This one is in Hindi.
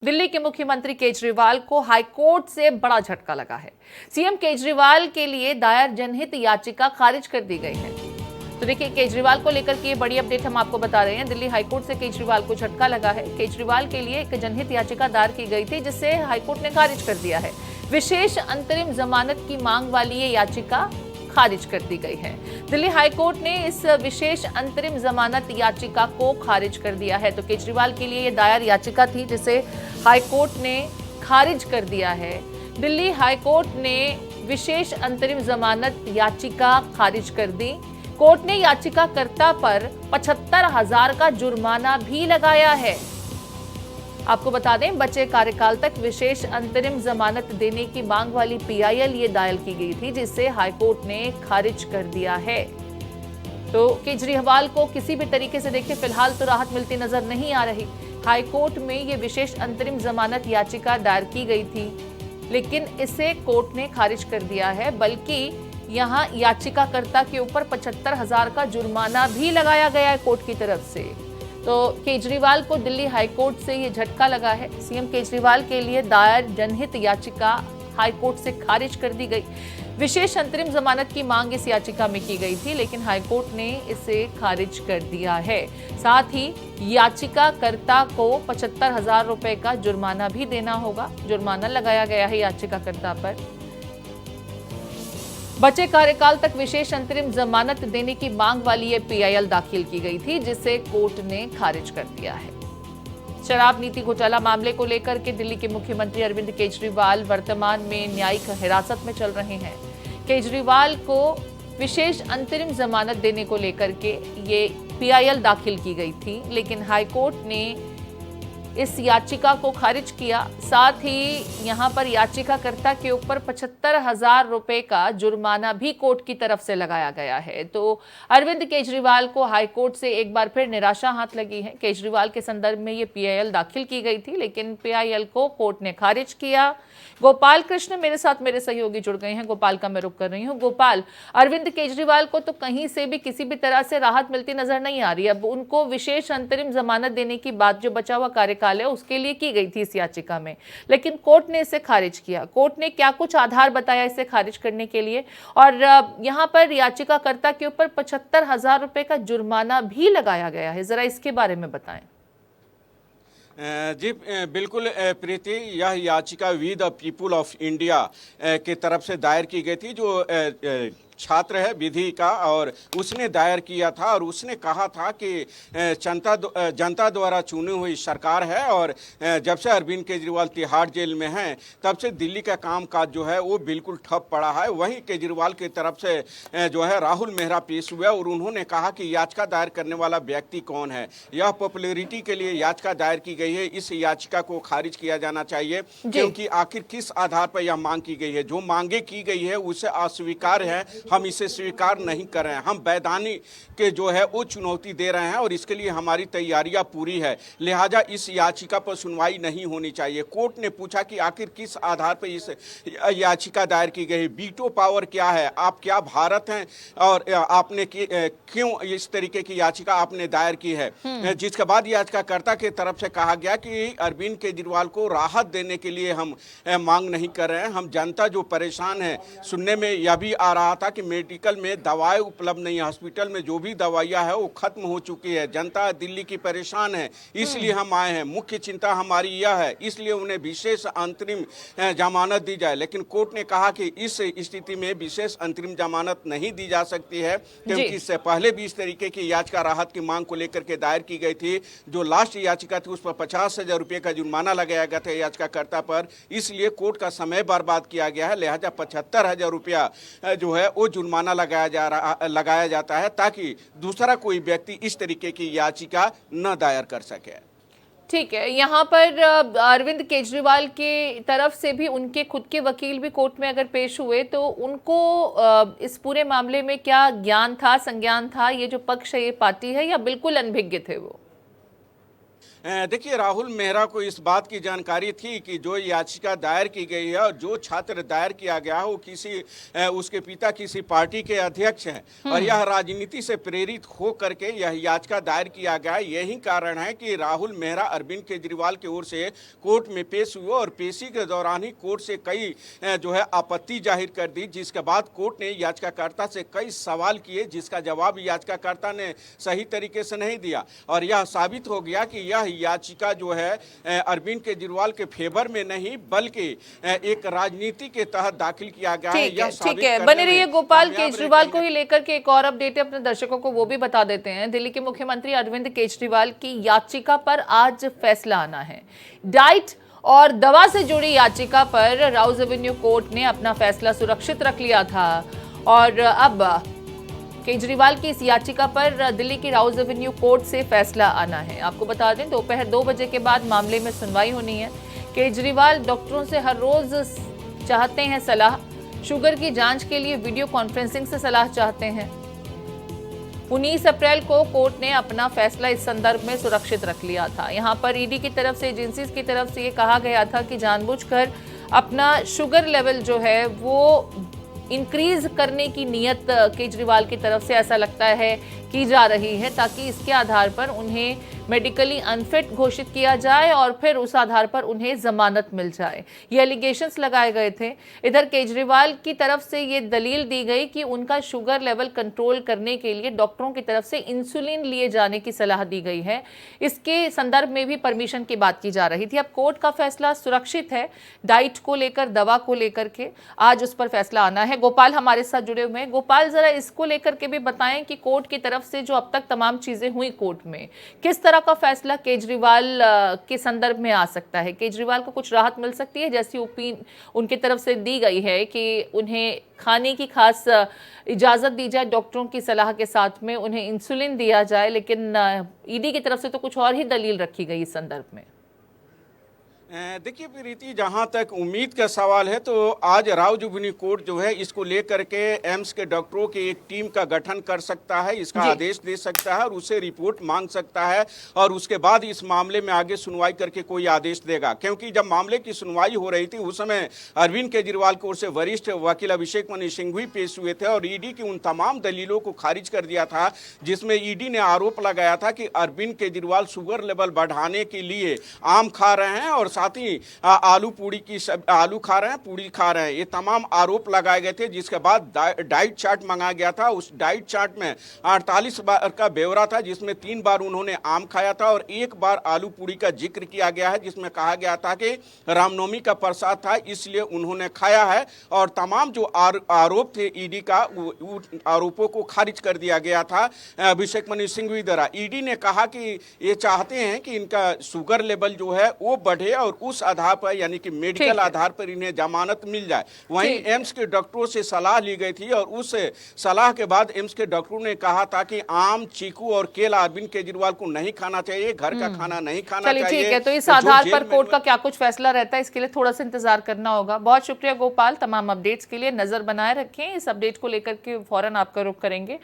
दिल्ली के मुख्यमंत्री केजरीवाल को हाईकोर्ट से बड़ा झटका लगा है। सीएम केजरीवाल के लिए दायर जनहित याचिका खारिज कर दी गई है। तो देखिए, केजरीवाल को लेकर के बड़ी अपडेट हम आपको बता रहे हैं। दिल्ली हाईकोर्ट से केजरीवाल को झटका लगा है। केजरीवाल के लिए एक जनहित याचिका दायर की गई थी, जिसे हाईकोर्ट ने खारिज कर दिया है। विशेष अंतरिम जमानत की मांग वाली ये याचिका खारिज कर दी गई है। दिल्ली हाईकोर्ट ने इस विशेष अंतरिम जमानत याचिका को खारिज कर दिया है। तो केजरीवाल के लिए ये दायर याचिका थी, जिसे हाईकोर्ट ने खारिज कर दिया है। दिल्ली हाईकोर्ट ने विशेष अंतरिम जमानत याचिका खारिज कर दी। कोर्ट ने याचिकाकर्ता पर 75,000 का जुर्माना भी लगाया है। आपको बता दें, बचे कार्यकाल तक विशेष अंतरिम जमानत देने की मांग वाली पीआईएल ये दायर की गई थी, जिसे हाईकोर्ट ने खारिज कर दिया है। तो केजरीवाल को किसी भी तरीके से देखिए फिलहाल तो राहत मिलती नजर नहीं आ रही। हाईकोर्ट में ये विशेष अंतरिम जमानत याचिका दायर की गई थी, लेकिन इसे कोर्ट ने खारिज कर दिया है। बल्कि यहां याचिकाकर्ता के ऊपर 75,000 का जुर्माना भी लगाया गया है कोर्ट की तरफ से। तो केजरीवाल को दिल्ली हाईकोर्ट से ये झटका लगा है। सीएम केजरीवाल के लिए दायर जनहित याचिका हाईकोर्ट से खारिज कर दी गई। विशेष अंतरिम जमानत की मांग इस याचिका में की गई थी, लेकिन हाईकोर्ट ने इसे खारिज कर दिया है। साथ ही याचिकाकर्ता को 75,000 रुपए का जुर्माना भी देना होगा। जुर्माना लगाया गया है याचिकाकर्ता पर। बचे कार्यकाल तक विशेष अंतरिम जमानत देने की मांग वाली ये पीआईएल दाखिल की गई थी, जिसे कोर्ट ने खारिज कर दिया है। शराब नीति घोटाला मामले को लेकर के दिल्ली के मुख्यमंत्री अरविंद केजरीवाल वर्तमान में न्यायिक हिरासत में चल रहे हैं। केजरीवाल को विशेष अंतरिम जमानत देने को लेकर के ये पीआईएल दाखिल की गई थी, लेकिन हाईकोर्ट ने इस याचिका को खारिज किया। साथ ही यहां पर याचिकाकर्ता के ऊपर 75,000 रुपए का जुर्माना भी कोर्ट की तरफ से लगाया गया है। तो अरविंद केजरीवाल को हाईकोर्ट से एक बार फिर निराशा हाथ लगी है। केजरीवाल के संदर्भ में ये पीआईएल दाखिल की गई थी, लेकिन पीआईएल को कोर्ट ने खारिज किया। गोपाल कृष्ण मेरे साथ मेरे सहयोगी जुड़ गए हैं। गोपाल का मैं रुख कर रही हूँ। गोपाल, अरविंद केजरीवाल को तो कहीं से भी किसी भी तरह से राहत मिलती नजर नहीं आ रही। अब उनको विशेष अंतरिम जमानत देने की बात जो बचा हुआ कार्यकाल है उसके लिए की गई थी इस याचिका में, लेकिन कोर्ट ने इसे खारिज किया। कोर्ट ने क्या कुछ आधार बताया इसे खारिज करने के लिए, और यहाँ पर याचिकाकर्ता के ऊपर 75,000 रुपए का जुर्माना भी लगाया गया है। जरा इसके बारे में बताएं। जी बिल्कुल प्रीति, यह याचिका we the people of India की तरफ से दायर की गई थी, जो छात्र है विधि का, और उसने दायर किया था। और उसने कहा था कि जनता द्वारा चुनी हुई सरकार है, और जब से अरविंद केजरीवाल तिहाड़ जेल में हैं तब से दिल्ली का कामकाज जो है वो बिल्कुल ठप पड़ा है। वहीं केजरीवाल की तरफ से जो है राहुल मेहरा पेश हुए, और उन्होंने कहा कि याचिका दायर करने वाला व्यक्ति कौन है, यह पॉपुलैरिटी के लिए याचिका दायर की गई है, इस याचिका को खारिज किया जाना चाहिए। क्योंकि आखिर किस आधार पर यह मांग की गई है, जो मांगे की गई है उसे अस्वीकार है, हम इसे स्वीकार नहीं कर रहे हैं। हम वैधानिक के जो है वो चुनौती दे रहे हैं, और इसके लिए हमारी तैयारियां पूरी है। लिहाजा इस याचिका पर सुनवाई नहीं होनी चाहिए। कोर्ट ने पूछा कि आखिर किस आधार पर इस याचिका दायर की गई, वीटो पावर क्या है, आप क्या भारत हैं, और आपने क्यों इस तरीके की याचिका आपने दायर की है। जिसके बाद याचिकाकर्ता की तरफ से कहा गया कि अरविंद केजरीवाल को राहत देने के लिए हम मांग नहीं कर रहे हैं। हम जनता जो परेशान है, सुनने में यह भी आ रहा था कि मेडिकल में दवाएं उपलब्ध नहीं है, हॉस्पिटल में जो भी दवाइयां है वो खत्म हो चुकी है, जनता दिल्ली की परेशान है, इसलिए हम आए हैं। मुख्य चिंता हमारी यह है, इसलिए उन्हें विशेष अंतरिम जमानत दी जाए। लेकिन कोर्ट ने कहा कि इस स्थिति में विशेष अंतरिम जमानत नहीं दी जा सकती है, क्योंकि इससे पहले भी इस तरीके की याचिका राहत की मांग को लेकर के दायर की गई थी। जो लास्ट याचिका थी उस पर 50,000 रुपये का जुर्माना लगाया गया था याचिकाकर्ता पर, इसलिए कोर्ट का समय बर्बाद किया गया है। लिहाजा 75,000 रुपया जो है वो जुर्माना लगाया जाता है, ताकि दूसरा कोई व्यक्ति इस तरीके की याचिका न दायर कर सके। ठीक है, यहाँ पर अरविंद केजरीवाल के तरफ से भी उनके खुद के वकील भी कोर्ट में अगर पेश हुए, तो उनको इस पूरे मामले में क्या ज्ञान था, संज्ञान था, ये जो पक्ष है ये पार्टी है, या बिल्कुल अनभिज्ञ थे वो? देखिए, राहुल मेहरा को इस बात की जानकारी थी कि जो याचिका दायर की गई है और जो छात्र दायर किया गया है वो उसके पिता किसी पार्टी के अध्यक्ष हैं और यह राजनीति से प्रेरित हो करके यह याचिका दायर किया गया है। यही कारण है कि राहुल मेहरा अरविंद केजरीवाल की ओर से कोर्ट में पेश हुए और पेशी के दौरान ही कोर्ट से कई जो है आपत्ति जाहिर कर दी, जिसके बाद कोर्ट ने याचिकाकर्ता से कई सवाल किए, जिसका जवाब याचिकाकर्ता ने सही तरीके से नहीं दिया और यह साबित हो गया कि यह याचिका जो है अरविंद केजरीवाल के फेवर में नहीं बल्कि एक राजनीति के तहत दाखिल किया गया है। ठीक है, बने रहिए गोपाल। केजरीवाल को ही लेकर के एक और अपडेट है, अपने दर्शकों को वो भी बता देते हैं। दिल्ली के मुख्यमंत्री अरविंद केजरीवाल की याचिका पर आज फैसला आना है। डाइट और दवा से जुड़ी याचिका पर राउज एवेन्यू कोर्ट ने अपना फैसला सुरक्षित रख लिया था और अब केजरीवाल की इस याचिका पर दिल्ली की राउज एवेन्यू कोर्ट से फैसला आना है। आपको बता दें, दोपहर 2 बजे के बाद मामले में सुनवाई होनी है। केजरीवाल डॉक्टरों से हर रोज चाहते हैं सलाह, शुगर की जांच के लिए वीडियो कॉन्फ्रेंसिंग से सलाह चाहते हैं। 19 अप्रैल को कोर्ट ने अपना फैसला इस संदर्भ में सुरक्षित रख लिया था। यहां पर ईडी की तरफ से, एजेंसीज की तरफ से ये कहा गया था कि जानबूझकर अपना शुगर लेवल जो है वो इंक्रीज करने की नियत केजरीवाल की तरफ से ऐसा लगता है की जा रही है, ताकि इसके आधार पर उन्हें मेडिकली अनफिट घोषित किया जाए और फिर उस आधार पर उन्हें जमानत मिल जाए। ये एलिगेशंस लगाए गए थे। इधर केजरीवाल की तरफ से ये दलील दी गई कि उनका शुगर लेवल कंट्रोल करने के लिए डॉक्टरों की तरफ से इंसुलिन लिए जाने की सलाह दी गई है। इसके संदर्भ में भी परमिशन की बात की जा रही थी। अब कोर्ट का फैसला सुरक्षित है, डाइट को लेकर, दवा को लेकर के आज उस पर फैसला आना है। गोपाल हमारे साथ जुड़े हुए हैं। गोपाल, जरा इसको लेकर के भी बताएं कि कोर्ट की तरफ से जो अब तक तमाम चीजें हुई कोर्ट में, किस तरह का फैसला केजरीवाल के संदर्भ में आ सकता है? केजरीवाल को कुछ राहत मिल सकती है, जैसी उनकी तरफ से दी गई है कि उन्हें खाने की खास इजाजत दी जाए, डॉक्टरों की सलाह के साथ में उन्हें इंसुलिन दिया जाए, लेकिन ईडी की तरफ से तो कुछ और ही दलील रखी गई इस संदर्भ में। देखिए प्रीति, जहां तक उम्मीद का सवाल है तो आज राउज एवेन्यू कोर्ट जो है इसको लेकर के एम्स के डॉक्टरों की एक टीम का गठन कर सकता है, इसका आदेश दे सकता है और उसे रिपोर्ट मांग सकता है और उसके बाद इस मामले में आगे सुनवाई करके कोई आदेश देगा। क्योंकि जब मामले की सुनवाई हो रही थी उस समय अरविंद केजरीवाल की ओर से वरिष्ठ वकील अभिषेक मनु सिंघवी पेश हुए थे और ईडी की उन तमाम दलीलों को खारिज कर दिया था, जिसमें ईडी ने आरोप लगाया था कि अरविंद केजरीवाल शुगर लेवल बढ़ाने के लिए आम खा रहे हैं और साथ ही आलू खा रहे हैं, पूड़ी खा रहे हैं। ये तमाम आरोप लगाए गए थे, जिसके बाद डाइट चार्ट मंगाया गया था। उस डाइट चार्ट में 48 बार का ब्यौरा था, जिसमें 3 बार उन्होंने आम खाया था और 1 बार आलू पूड़ी का जिक्र किया गया है, जिसमें कहा गया था कि रामनवमी का प्रसाद था इसलिए उन्होंने खाया है। और तमाम जो आरोप थे ईडी का, आरोपों को खारिज कर दिया गया था अभिषेक मनु सिंघवी द्वारा। ईडी ने कहा कि ये चाहते हैं कि इनका शुगर लेवल जो है वो बढ़े और उस आधार पर यानी कि मेडिकल आधार पर इन्हें जमानत मिल जाए। वहीं एम्स के डॉक्टरों से सलाह ली गई थी और उस सलाह के बाद एम्स के डॉक्टरों ने कहा था कि आम, चीकू और केला अरविंद केजरीवाल को नहीं खाना चाहिए, घर का खाना नहीं खाना चाहिए। ठीक है, तो इस आधार पर कोर्ट का क्या कुछ फैसला रहता है, इसके लिए थोड़ा सा इंतजार करना होगा। बहुत शुक्रिया गोपाल, तमाम अपडेट्स के लिए नजर बनाए रखें। इस अपडेट को लेकर के फौरन आपका रुख करेंगे।